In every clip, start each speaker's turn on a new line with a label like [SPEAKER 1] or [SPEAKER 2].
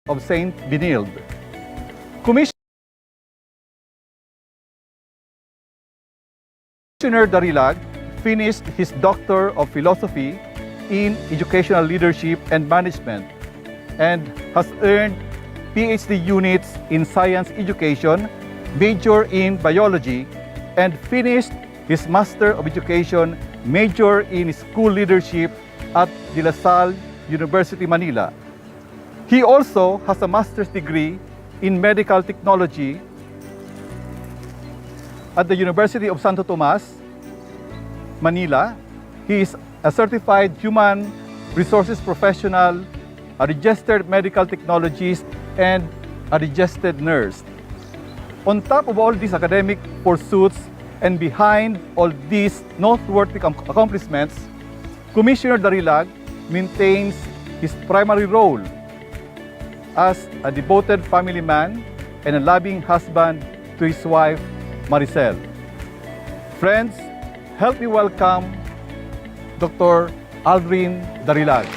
[SPEAKER 1] of St. Benilde. Commissioner Darilag finished his Doctor of Philosophy in Educational Leadership and Management and has earned PhD units in Science Education, major in Biology, and finished his Master of Education, major in School Leadership at De La Salle University, Manila. He also has a master's degree in Medical Technology at the University of Santo Tomas, Manila. He is a certified human resources professional, a registered medical technologist, and a registered nurse. On top of all these academic pursuits and behind all these noteworthy accomplishments, Commissioner Darilag maintains his primary role as a devoted family man and a loving husband to his wife, Maricel. Friends, help me welcome Dr. Aldrin Darilag.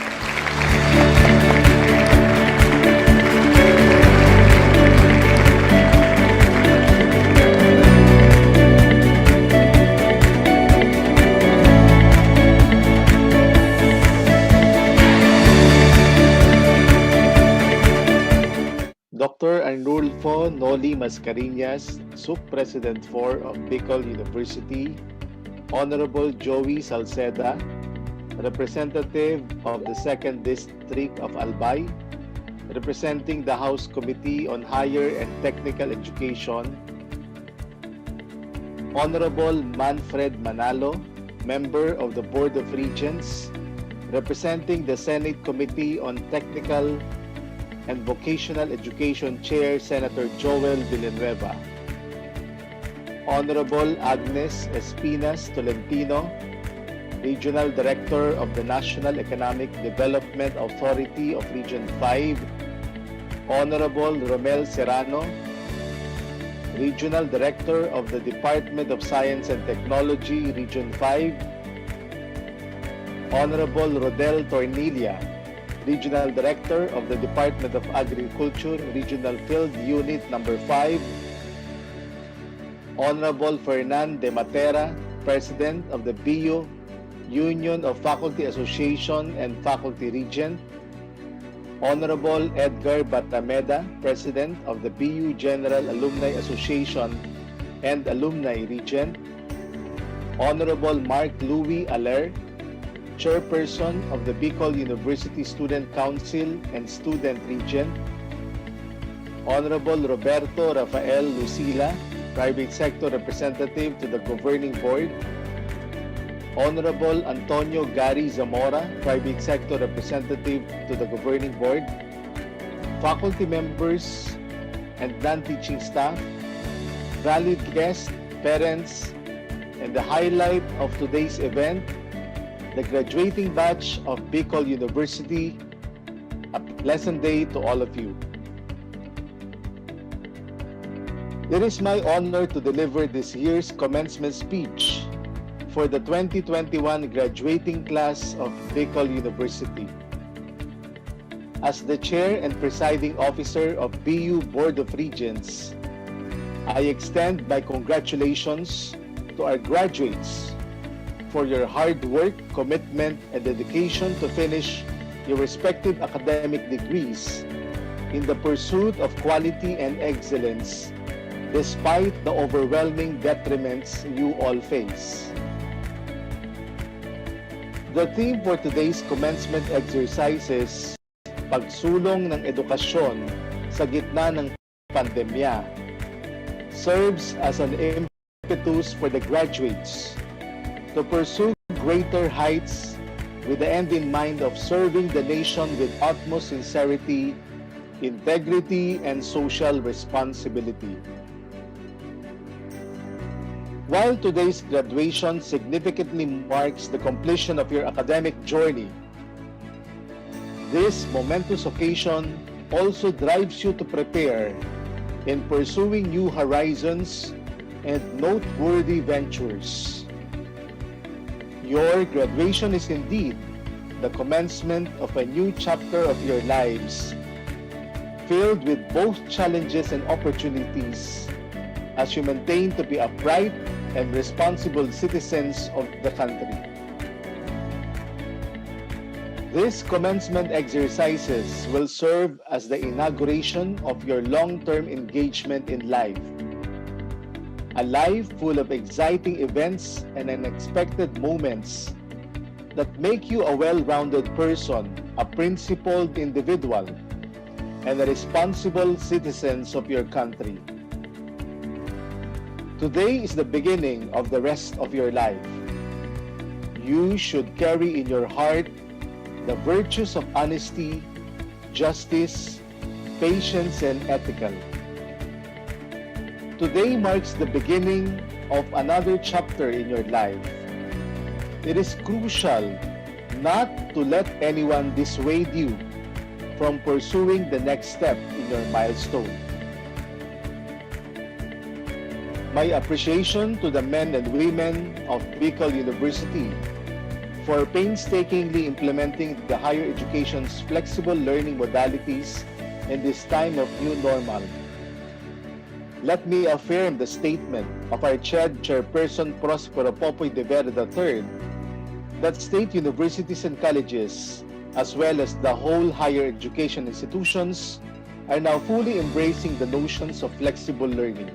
[SPEAKER 2] Dr. Arnulfo Noli Mascareñas, Sub-President 4 of Bicol University, Honorable Joey Salceda, Representative of the 2nd District of Albay, representing the House Committee on Higher and Technical Education, Honorable Manfred Manalo, Member of the Board of Regents, representing the Senate Committee on Technical and Vocational Education Chair, Senator Joel Villanueva, Honorable Agnes Espinas Tolentino, Regional Director of the National Economic Development Authority of Region 5, Honorable Romel Serrano, Regional Director of the Department of Science and Technology, Region 5, Honorable Rodel Tornilla, Regional Director of the Department of Agriculture, Regional Field Unit Number 5, Honorable Fernan De Matera, President of the BU Union of Faculty Association and Faculty Regent, Honorable Edgar Batameda, President of the BU General Alumni Association and Alumni Regent, Honorable Mark Louis Aller, Chairperson of the Bicol University Student Council and Student Regent, Honorable Roberto Rafael Lucila, Private Sector Representative to the Governing Board, Honorable Antonio Gary Zamora, Private Sector Representative to the Governing Board, faculty members and non-teaching staff, valued guests, parents, and the highlight of today's event, the graduating batch of Bicol University. A pleasant day to all of you. It is my honor to deliver this year's commencement speech for the 2021 graduating class of Bicol University. As the Chair and Presiding Officer of BU Board of Regents, I extend my congratulations to our graduates for your hard work, commitment, and dedication to finish your respective academic degrees in the pursuit of quality and excellence, despite the overwhelming detriments you all face. The theme for today's commencement exercises, Pagsulong ng Edukasyon sa Gitna ng Pandemiya, serves as an impetus for the graduates to pursue greater heights with the end in mind of serving the nation with utmost sincerity, integrity, and social responsibility. While today's graduation significantly marks the completion of your academic journey, this momentous occasion also drives you to prepare in pursuing new horizons and noteworthy ventures. Your graduation is indeed the commencement of a new chapter of your lives, filled with both challenges and opportunities as you maintain to be upright and responsible citizens of the country. These commencement exercises will serve as the inauguration of your long-term engagement in life. A life full of exciting events and unexpected moments that make you a well-rounded person, a principled individual, and a responsible citizens of your country. Today is the beginning of the rest of your life. You should carry in your heart the virtues of honesty, justice, patience, and ethical. Today marks the beginning of another chapter in your life. It is crucial not to let anyone dissuade you from pursuing the next step in your milestone. My appreciation to the men and women of Bicol University for painstakingly implementing the higher education's flexible learning modalities in this time of new normal. Let me affirm the statement of our Chairperson Prospero Popoy de Vera III that state universities and colleges, as well as the whole higher education institutions, are now fully embracing the notions of flexible learning.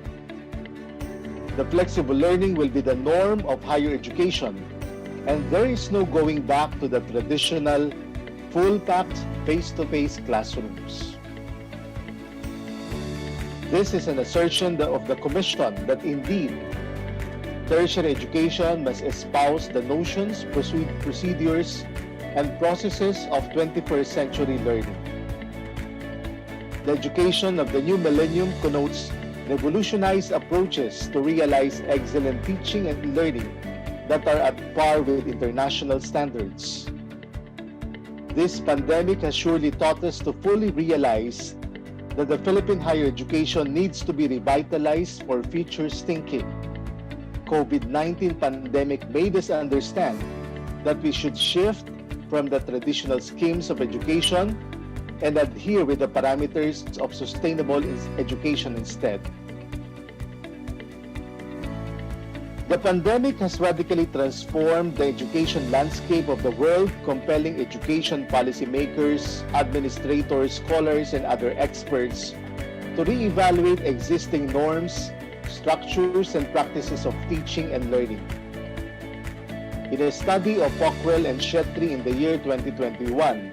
[SPEAKER 2] The flexible learning will be the norm of higher education, and there is no going back to the traditional, full-packed, face-to-face classrooms. This is an assertion of the Commission that indeed, tertiary education must espouse the notions, procedures, and processes of 21st century learning. The education of the new millennium connotes revolutionized approaches to realize excellent teaching and learning that are at par with international standards. This pandemic has surely taught us to fully realize that the Philippine higher education needs to be revitalized for futures thinking. COVID-19 pandemic made us understand that we should shift from the traditional schemes of education and adhere with the parameters of sustainable education instead. The pandemic has radically transformed the education landscape of the world, compelling education policymakers, administrators, scholars, and other experts to reevaluate existing norms, structures, and practices of teaching and learning. In a study of Pockwell and Shetry in the year 2021,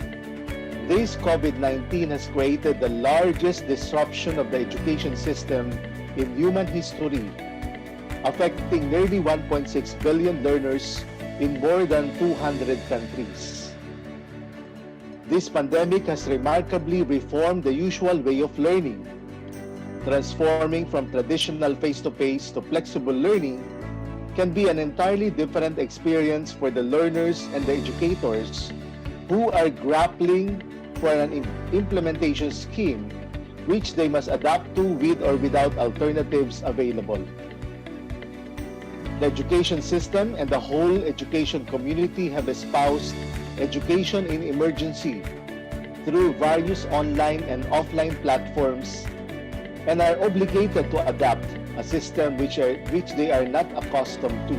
[SPEAKER 2] this COVID-19 has created the largest disruption of the education system in human history, affecting nearly 1.6 billion learners in more than 200 countries. This pandemic has remarkably reformed the usual way of learning, transforming from traditional face-to-face to flexible learning can be an entirely different experience for the learners and the educators who are grappling for an implementation scheme which they must adapt to with or without alternatives available. The education system and the whole education community have espoused education in emergency through various online and offline platforms and are obligated to adapt a system which they are not accustomed to.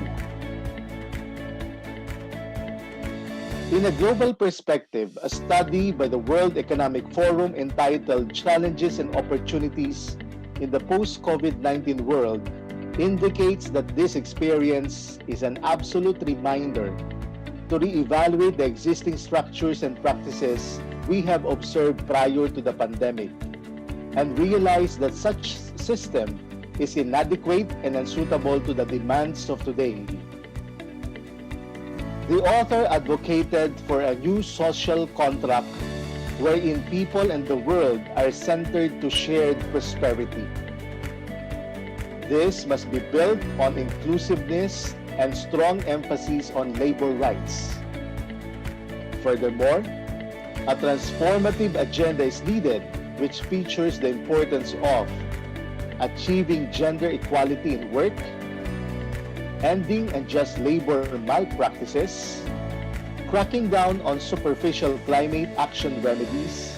[SPEAKER 2] In a global perspective, a study by the World Economic Forum entitled Challenges and Opportunities in the Post-COVID-19 World indicates that this experience is an absolute reminder to reevaluate the existing structures and practices we have observed prior to the pandemic and realize that such system is inadequate and unsuitable to the demands of today. The author advocated for a new social contract wherein people and the world are centered to shared prosperity. This must be built on inclusiveness and strong emphasis on labor rights. Furthermore, a transformative agenda is needed which features the importance of achieving gender equality in work, ending unjust labor malpractices, cracking down on superficial climate action remedies,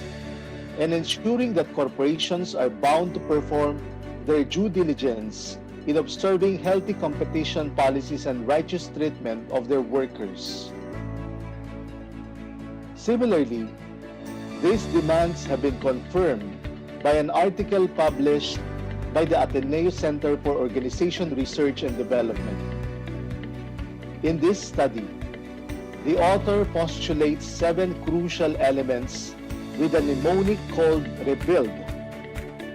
[SPEAKER 2] and ensuring that corporations are bound to perform their due diligence in observing healthy competition policies and righteous treatment of their workers. Similarly, these demands have been confirmed by an article published by the Ateneo Center for Organization Research and Development. In this study, the author postulates 7 crucial elements with a mnemonic called rebuild,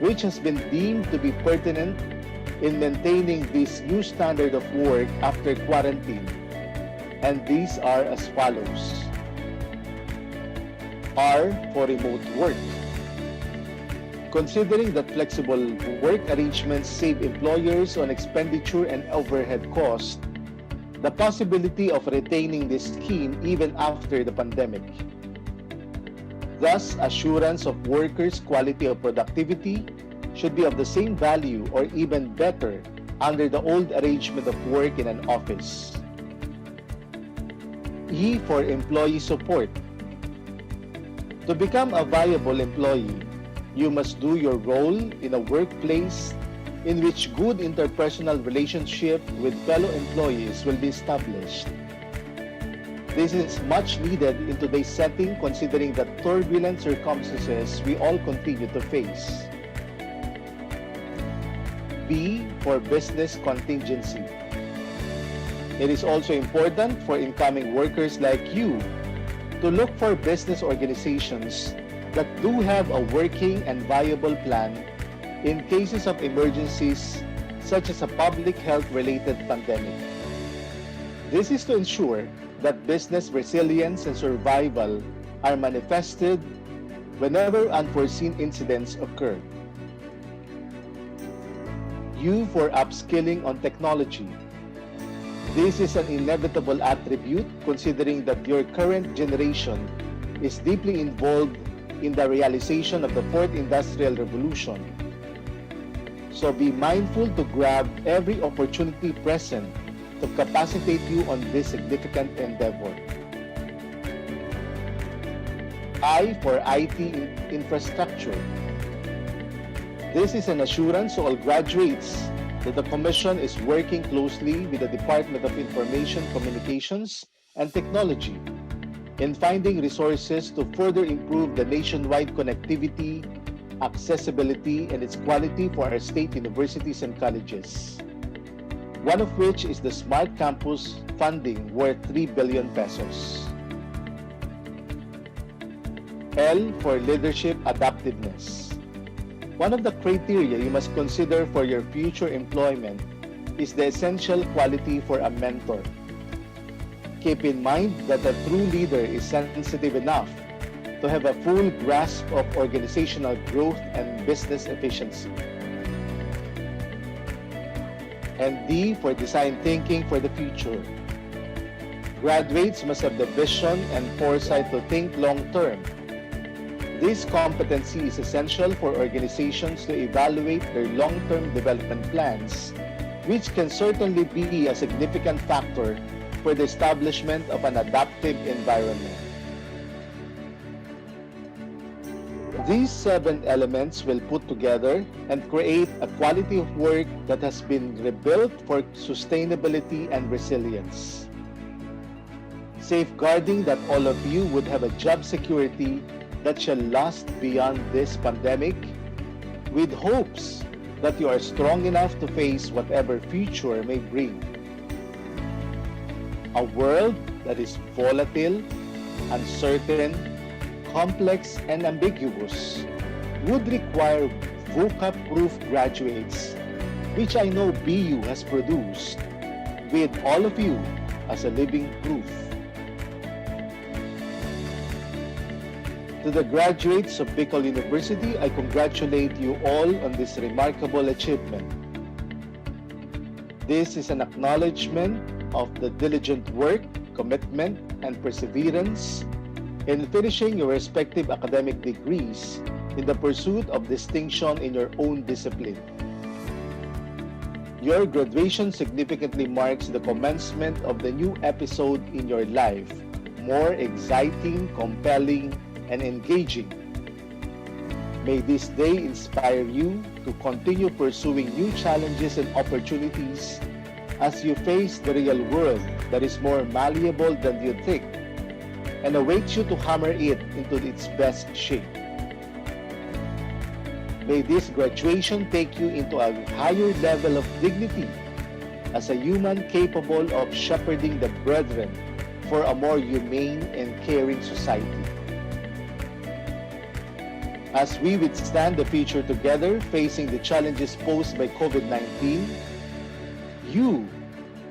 [SPEAKER 2] which has been deemed to be pertinent in maintaining this new standard of work after quarantine. And these are as follows. R for remote work. Considering that flexible work arrangements save employers on expenditure and overhead costs, the possibility of retaining this scheme even after the pandemic. Thus, assurance of workers' quality of productivity should be of the same value or even better under the old arrangement of work in an office. E for employee support. To become a viable employee, you must do your role in a workplace in which good interpersonal relationship with fellow employees will be established. This is much needed in today's setting considering the turbulent circumstances we all continue to face. B for business contingency. It is also important for incoming workers like you to look for business organizations that do have a working and viable plan in cases of emergencies such as a public health-related pandemic. This is to ensure that business resilience and survival are manifested whenever unforeseen incidents occur. U for upskilling on technology. This is an inevitable attribute considering that your current generation is deeply involved in the realization of the Fourth Industrial Revolution. So be mindful to grab every opportunity present to capacitate you on this significant endeavor. I for IT infrastructure. This is an assurance to all graduates that the Commission is working closely with the Department of Information Communications and Technology in finding resources to further improve the nationwide connectivity, accessibility, and its quality for our state universities and colleges. One of which is the Smart Campus funding worth 3 billion pesos. L for leadership adaptiveness. One of the criteria you must consider for your future employment is the essential quality for a mentor. Keep in mind that a true leader is sensitive enough to have a full grasp of organizational growth and business efficiency. And D for design thinking for the future. Graduates must have the vision and foresight to think long-term. This competency is essential for organizations to evaluate their long-term development plans, which can certainly be a significant factor for the establishment of an adaptive environment. These 7 elements will put together and create a quality of work that has been rebuilt for sustainability and resilience. Safeguarding that all of you would have a job security that shall last beyond this pandemic, with hopes that you are strong enough to face whatever future may bring. A world that is volatile, uncertain, complex, and ambiguous would require VUCA-proof graduates, which I know BU has produced, with all of you as a living proof. To the graduates of Bicol University, I congratulate you all on this remarkable achievement. This is an acknowledgement of the diligent work, commitment, and perseverance in finishing your respective academic degrees in the pursuit of distinction in your own discipline. Your graduation significantly marks the commencement of the new episode in your life, more exciting, compelling, and engaging. May this day inspire you to continue pursuing new challenges and opportunities as you face the real world that is more malleable than you think and awaits you to hammer it into its best shape. May this graduation take you into a higher level of dignity as a human capable of shepherding the brethren for a more humane and caring society. As we withstand the future together, facing the challenges posed by COVID-19, you,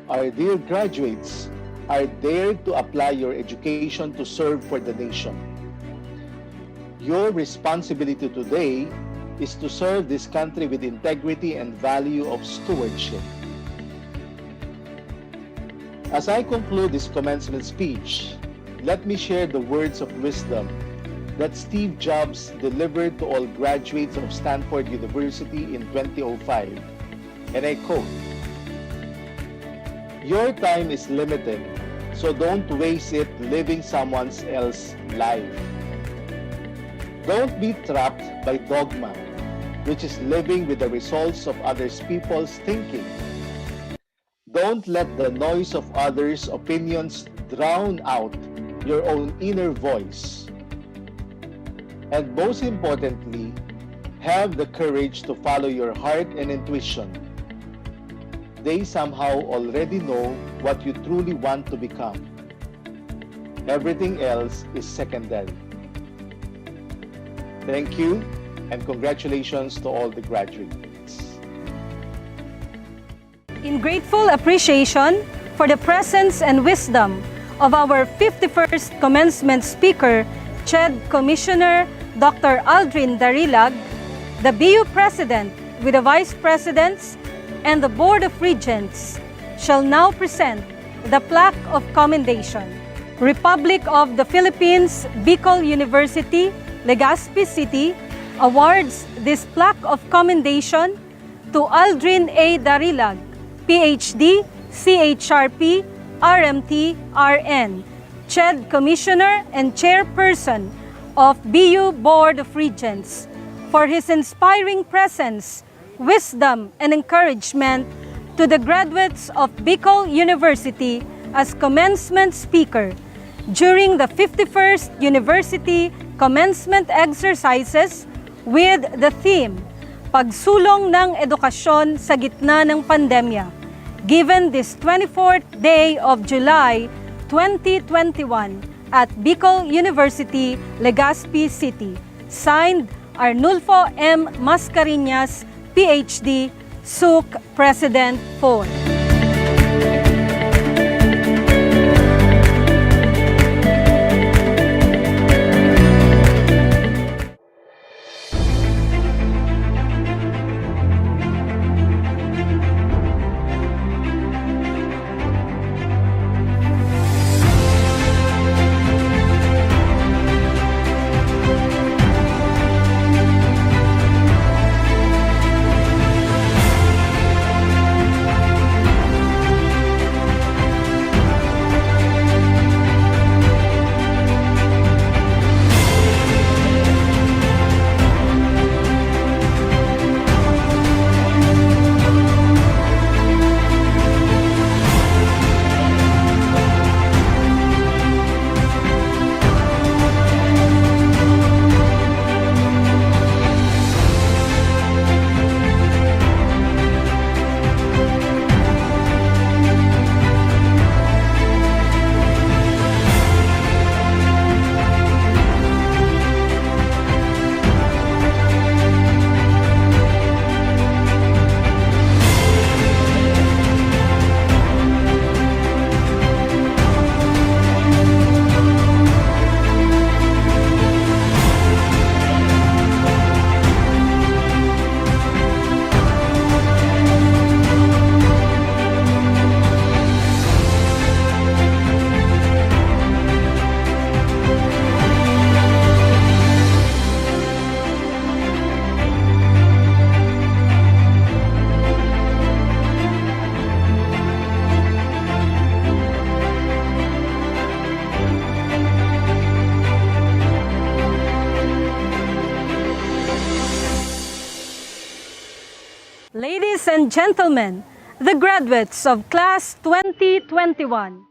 [SPEAKER 2] our dear graduates, are dared to apply your education to serve for the nation. Your responsibility today is to serve this country with integrity and value of stewardship. As I conclude this commencement speech, let me share the words of wisdom that Steve Jobs delivered to all graduates of Stanford University in 2005. And I quote, "Your time is limited, so don't waste it living someone else's life. Don't be trapped by dogma, which is living with the results of other people's thinking. Don't let the noise of others' opinions drown out your own inner voice. And most importantly, have the courage to follow your heart and intuition. They somehow already know what you truly want to become. Everything else is secondary." Thank you, and congratulations to all the graduates.
[SPEAKER 3] In grateful appreciation for the presence and wisdom of our 51st commencement speaker, CHED Commissioner Dr. Aldrin Darilag, the BU President with the Vice Presidents and the Board of Regents shall now present the plaque of commendation. Republic of the Philippines, Bicol University, Legazpi City awards this plaque of commendation to Aldrin A. Darilag, PhD, CHRP, RMT, RN, CHED Commissioner and Chairperson of BU Board of Regents, for his inspiring presence, wisdom, and encouragement to the graduates of Bicol University as commencement speaker during the 51st University Commencement Exercises with the theme, Pagsulong ng Edukasyon sa Gitna ng Pandemya, given this 24th day of July 2021 at Bicol University, Legazpi City. Signed, Arnulfo M. Mascareñas, PhD, SUC President 4. Ladies and gentlemen, the graduates of Class 2021.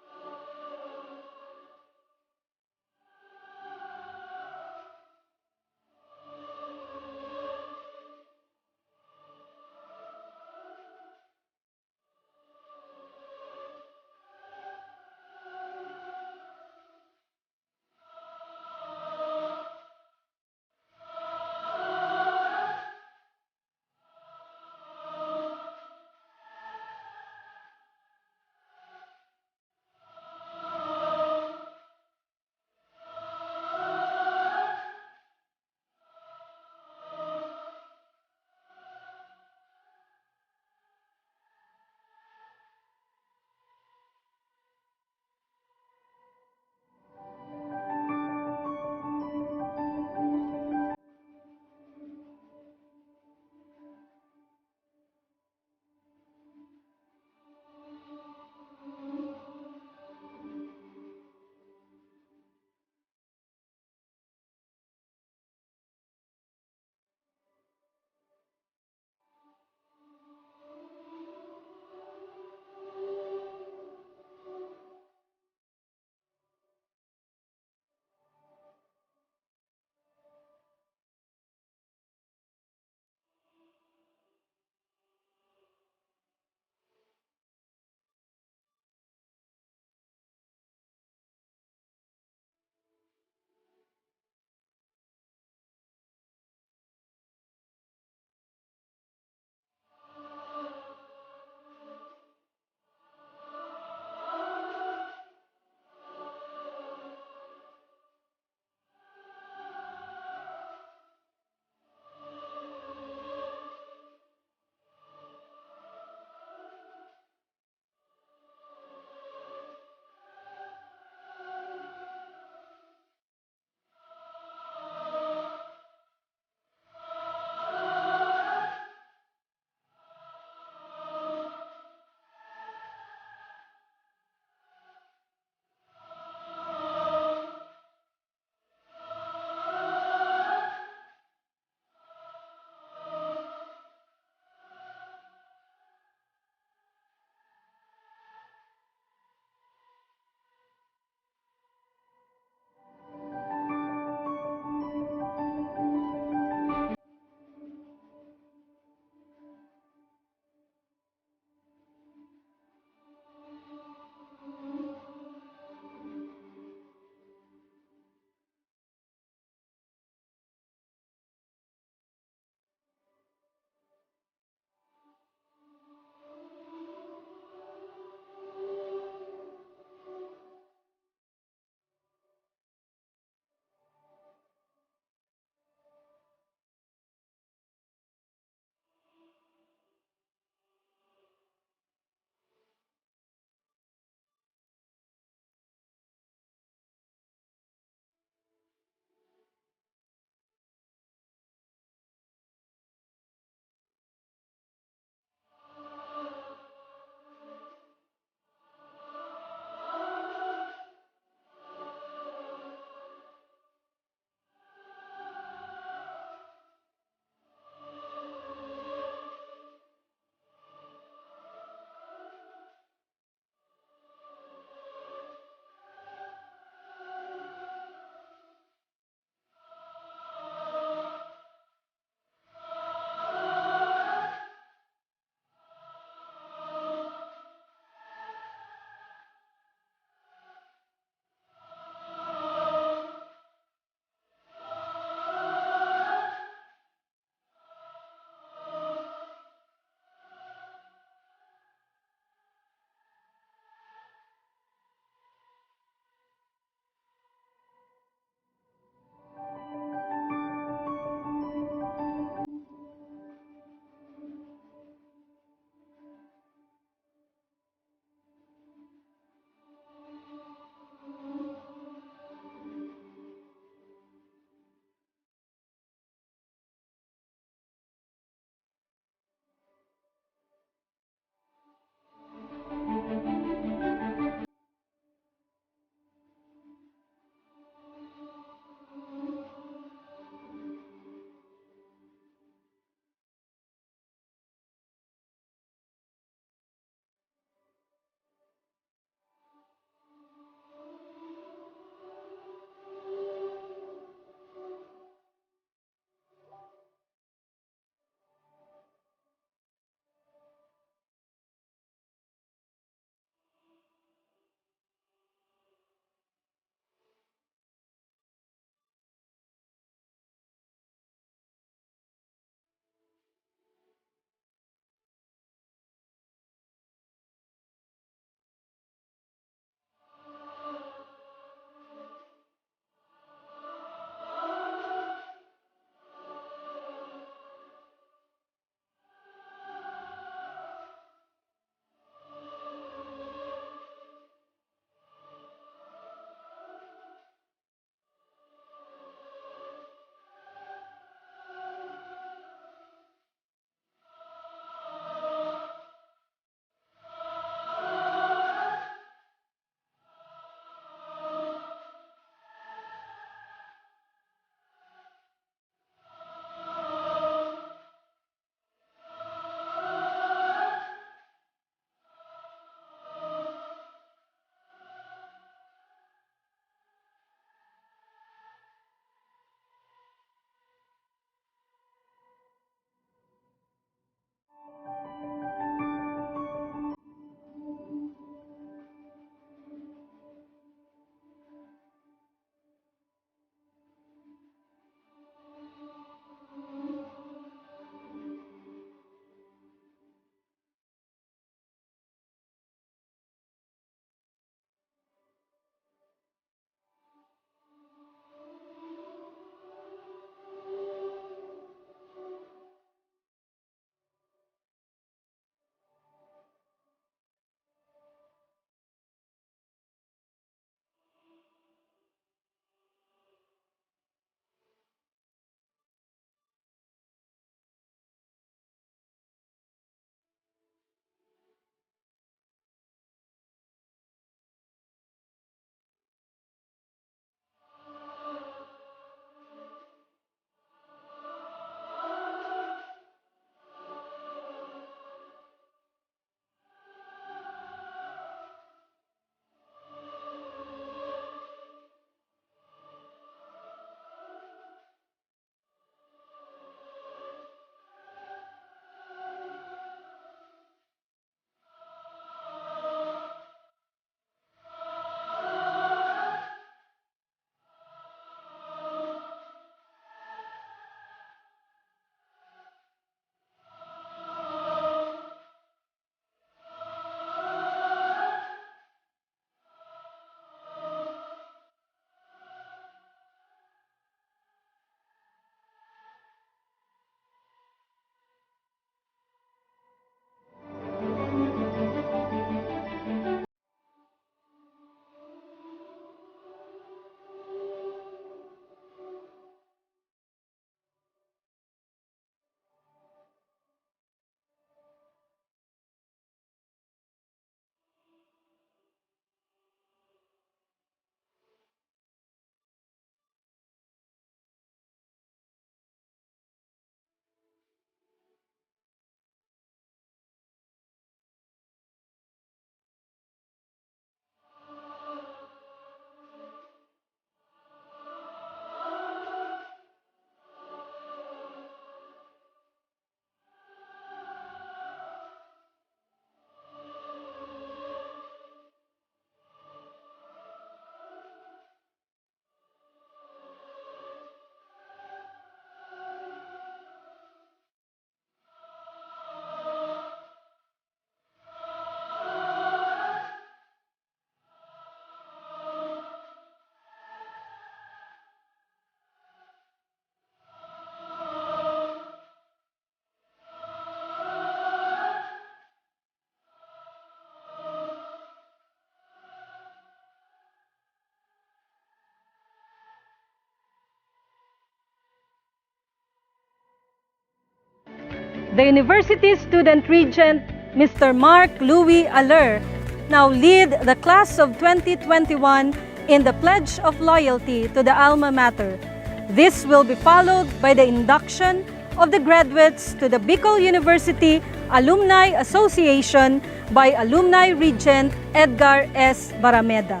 [SPEAKER 3] The University Student Regent, Mr. Mark Louis Aller, now lead the class of 2021 in the Pledge of Loyalty to the Alma Mater. This will be followed by the induction of the graduates to the Bicol University Alumni Association by Alumni Regent Edgar S. Barameda.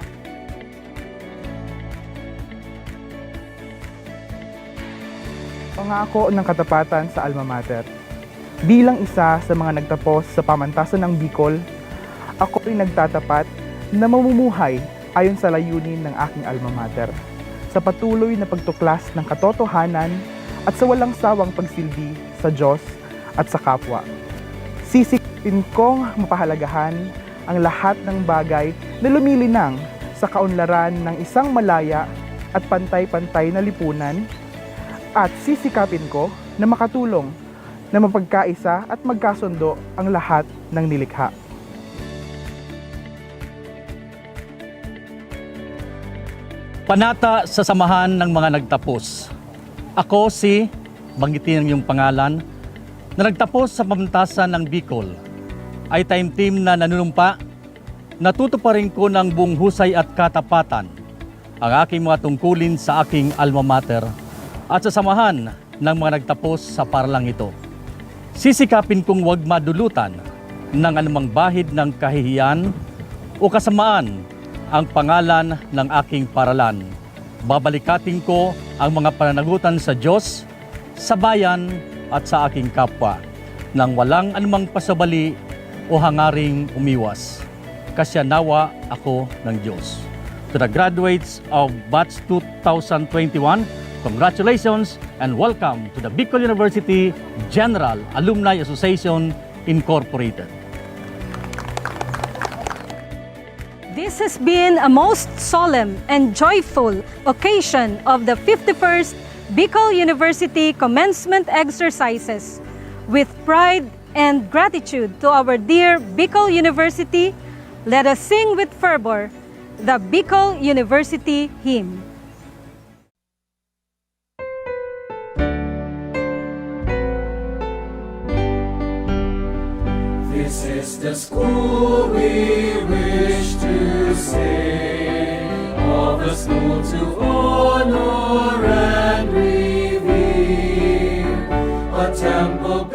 [SPEAKER 4] Pangako ng katapatan sa Alma Mater. Bilang isa sa mga nagtapos sa pamantasan ng Bicol, ako ay nagtatapat na mamumuhay ayon sa layunin ng aking Alma Mater, sa patuloy na pagtuklas ng katotohanan at sa walang sawang pagsilbi sa Diyos at sa kapwa. Sisikapin kong mapahalagahan ang lahat ng bagay na lumilinang sa kaunlaran ng isang malaya at pantay-pantay na lipunan, at sisikapin ko na makatulong na mapagkaisa at magkasundo ang lahat ng nilikha.
[SPEAKER 5] Panata sa samahan ng mga nagtapos. Ako si, banggitin ang iyong pangalan, na nagtapos sa pamantasan ng Bicol. Ay time team na nanunumpa, natutuparin ko ng buong husay at katapatan ang aking mga tungkulin sa aking alma mater at sa samahan ng mga nagtapos sa paralang ito. Sisikapin kong huwag madulutan ng anumang bahid ng kahihiyan o kasamaan ang pangalan ng aking paralan. Babalikatin ko ang mga pananagutan sa Diyos, sa bayan at sa aking kapwa nang walang anumang pasabali o hangaring umiwas. Kasyanawa ako ng Diyos. To the graduates of Batch 2021, congratulations and welcome to the Bicol University General Alumni Association Incorporated.
[SPEAKER 3] This has been a most solemn and joyful occasion of the 51st Bicol University Commencement Exercises. With pride and gratitude to our dear Bicol University, let us sing with fervor the Bicol University hymn.
[SPEAKER 6] This is the school we wish to say, of the school to honor and revere, a temple